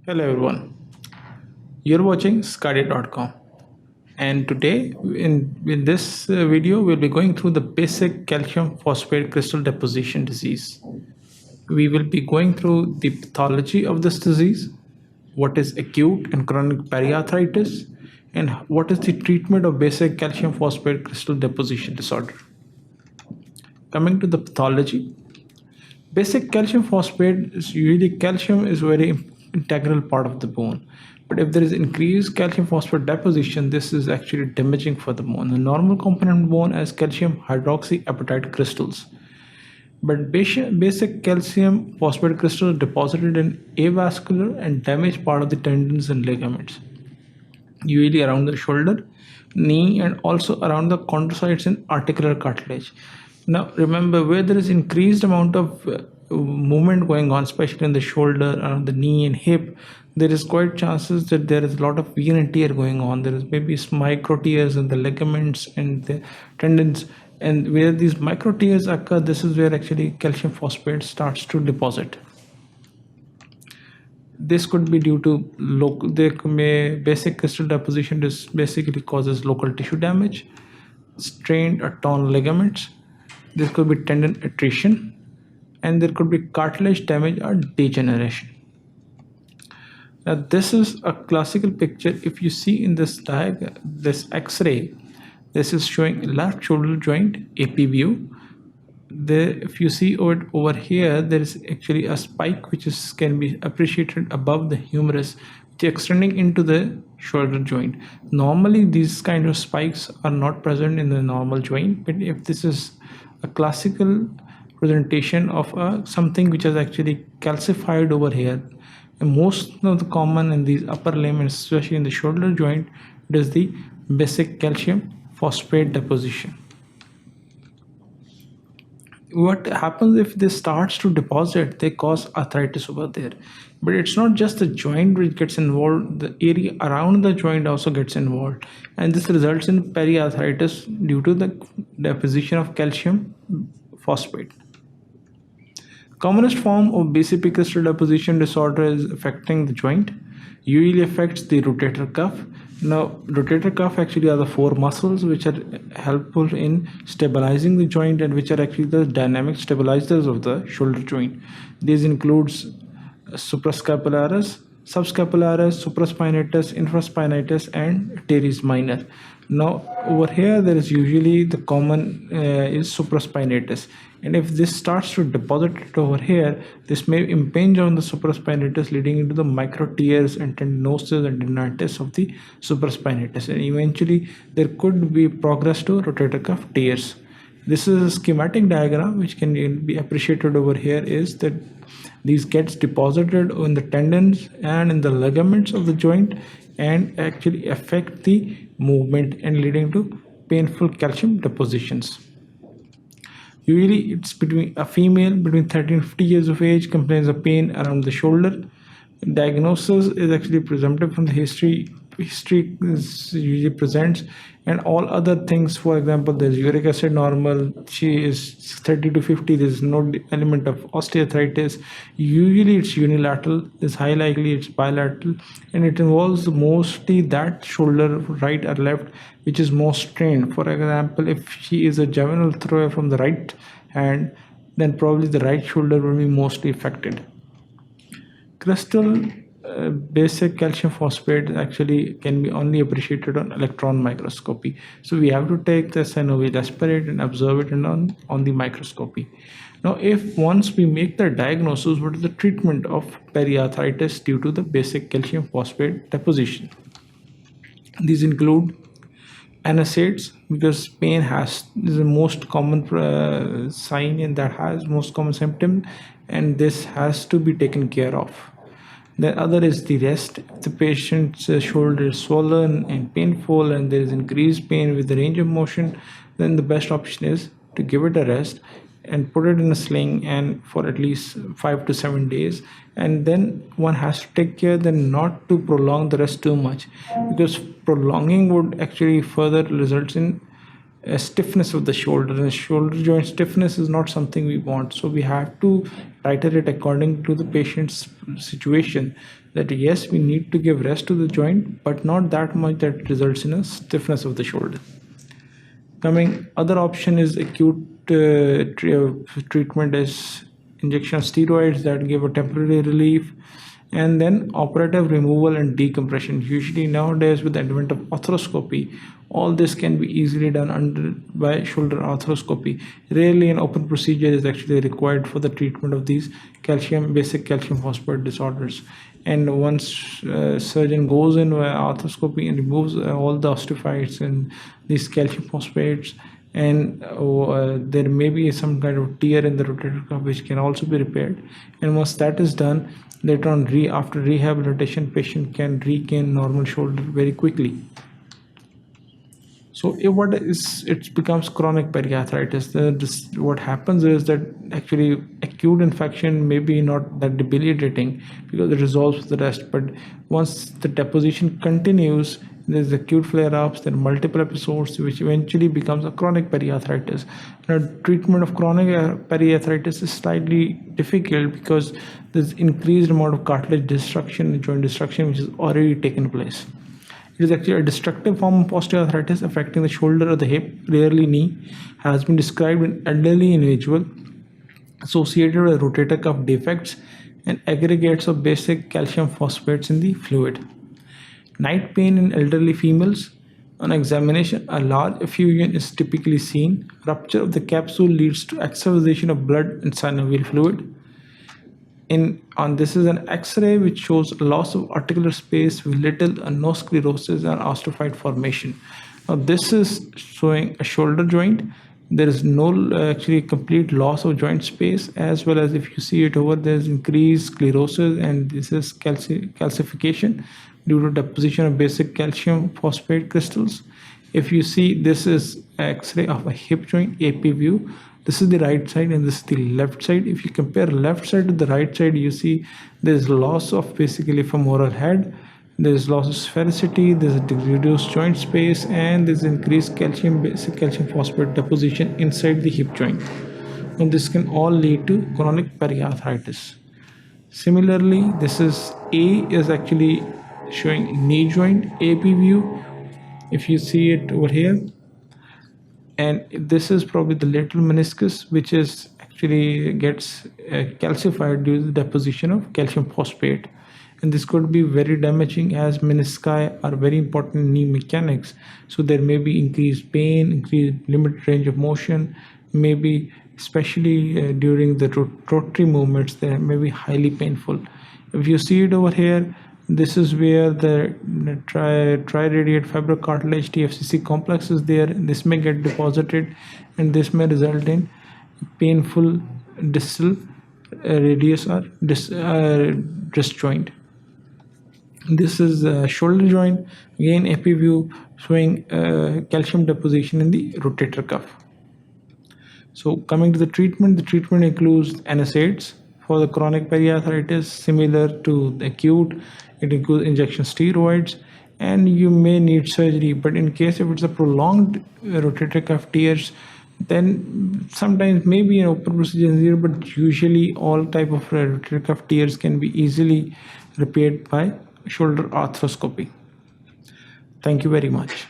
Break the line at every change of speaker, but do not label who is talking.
Hello everyone, you're watching sqadia.com, and today in this video we'll be going through the basic calcium phosphate crystal deposition disease. We will be going through the pathology of this disease, what is acute and chronic periarthritis, and what is the treatment of basic calcium phosphate crystal deposition disorder. Coming to the pathology, basic calcium phosphate is usually calcium is very integral part of the bone. But if there is increased calcium phosphate deposition, this is actually damaging for the bone. The normal component bone has calcium hydroxyapatite crystals. But basic calcium phosphate crystals deposited in avascular and damaged part of the tendons and ligaments, usually around the shoulder, knee, and also around the chondrocytes and articular cartilage. Now, remember, where there is increased amount of movement going on, especially in the shoulder, around the knee and hip, there is quite chances that there is a lot of wear and tear going on. There is maybe micro tears in the ligaments and the tendons, and where these micro tears occur, this is where actually calcium phosphate starts to deposit. This could be due to basic crystal deposition. This basically causes local tissue damage, strained or torn ligaments. This could be tendon attrition, and there could be cartilage damage or degeneration. Now, this is a classical picture. If you see in this diagram, this X-ray, this is showing left shoulder joint AP view. If you see over here, there is actually a spike which can be appreciated above the humerus, which is extending into the shoulder joint. Normally, these kind of spikes are not present in the normal joint, but if this is a classical presentation of something which is actually calcified over here, and most of the common in these upper limb, especially in the shoulder joint, it is the basic calcium phosphate deposition. What happens if this starts to deposit? They cause arthritis over there. But it's not just the joint which gets involved, the area around the joint also gets involved, and this results in periarthritis due to the deposition of calcium phosphate. Commonest form of BCP crystal deposition disorder is affecting the joint, usually affects the rotator cuff. Now, rotator cuff actually are the four muscles which are helpful in stabilizing the joint and which are actually the dynamic stabilizers of the shoulder joint. These includes suprascapularis, subscapularis, supraspinatus, infraspinatus, and teres minor. Now, over here there is usually the common is supraspinatus, and if this starts to deposit it over here, this may impinge on the supraspinatus, leading into the micro tears and tendinosis and tendinitis of the supraspinatus, and eventually there could be progress to rotator cuff tears. This is a schematic diagram which can be appreciated over here, is that these gets deposited in the tendons and in the ligaments of the joint and actually affect the movement and leading to painful calcium depositions. Usually it's between a female between 30 and 50 years of age complains of pain around the shoulder. Diagnosis is actually presumptive from the history is usually presents, and all other things, for example, there's uric acid normal, she is 30 to 50, there's no element of osteoarthritis. Usually it's unilateral, there's high likely it's bilateral, and it involves mostly that shoulder, right or left, which is most strained. For example, if she is a juvenile thrower from the right hand, then probably the right shoulder will be mostly affected. Crystal basic calcium phosphate actually can be only appreciated on electron microscopy, so we have to take the synovial aspirate and observe it on the microscopy. Now, if once we make the diagnosis, what is the treatment of periarthritis due to the basic calcium phosphate deposition? These include NSAIDs, because pain is the most common sign and that has most common symptom, and this has to be taken care of. The other is the rest. If the patient's shoulder is swollen and painful and there is increased pain with the range of motion, then the best option is to give it a rest and put it in a sling and for at least 5 to 7 days, and then one has to take care then not to prolong the rest too much, because prolonging would actually further result in stiffness of the shoulder, and shoulder joint stiffness is not something we want. So we have to titrate according to the patient's situation, that yes, we need to give rest to the joint, but not that much that results in a stiffness of the shoulder. Coming other option is acute treatment is injection of steroids that give a temporary relief, and then operative removal and decompression. Usually nowadays with the advent of arthroscopy, all this can be easily done by shoulder arthroscopy. Rarely an open procedure is actually required for the treatment of these basic calcium phosphate disorders. And once surgeon goes in via arthroscopy and removes all the osteophytes and these calcium phosphates, and there may be some kind of tear in the rotator cuff which can also be repaired. And once that is done, later on after rehabilitation, patient can regain normal shoulder very quickly. So it becomes chronic periarthritis. What happens is that actually acute infection may be not that debilitating because it resolves with the rest, but once the deposition continues, there's acute flare-ups, there are multiple episodes which eventually becomes a chronic periarthritis. Now, treatment of chronic periarthritis is slightly difficult because there's increased amount of cartilage destruction and joint destruction which has already taken place. It is actually a destructive form of osteoarthritis affecting the shoulder or the hip, rarely knee, has been described in elderly individual associated with rotator cuff defects and aggregates of basic calcium phosphates in the fluid. Night pain in elderly females. On examination, a large effusion is typically seen. Rupture of the capsule leads to extravasation of blood and synovial fluid. This is an X-ray which shows loss of articular space with little or no sclerosis and osteophyte formation. Now this is showing a shoulder joint. There is no actually complete loss of joint space, as well as if you see it over, there's increased sclerosis, and this is calcification due to deposition of basic calcium phosphate crystals. If you see, this is X-ray of a hip joint, AP view. This is the right side and this is the left side. If you compare left side to the right side, you see there's loss of basically femoral head, there's loss of sphericity, there's a reduced joint space, and there's increased basic calcium phosphate deposition inside the hip joint. And this can all lead to chronic periarthritis. Similarly, this is actually showing knee joint AP view. If you see it over here, and this is probably the lateral meniscus, which is actually gets calcified due to the deposition of calcium phosphate, and this could be very damaging as menisci are very important in knee mechanics. So there may be increased pain, increased limited range of motion, maybe especially during the rotatory movements, they may be highly painful. If you see it over here, this is where the triradiate fibrocartilage TFCC complex is there. This may get deposited, and this may result in painful distal radius or wrist joint. This is a shoulder joint, again AP view showing calcium deposition in the rotator cuff. So coming to the treatment includes NSAIDs for the chronic periarthritis, similar to the acute. It includes injection steroids, and you may need surgery. But in case if it's a prolonged rotator cuff tears, then sometimes maybe an open procedure is needed, but usually all type of rotator cuff tears can be easily repaired by shoulder arthroscopy. Thank you very much.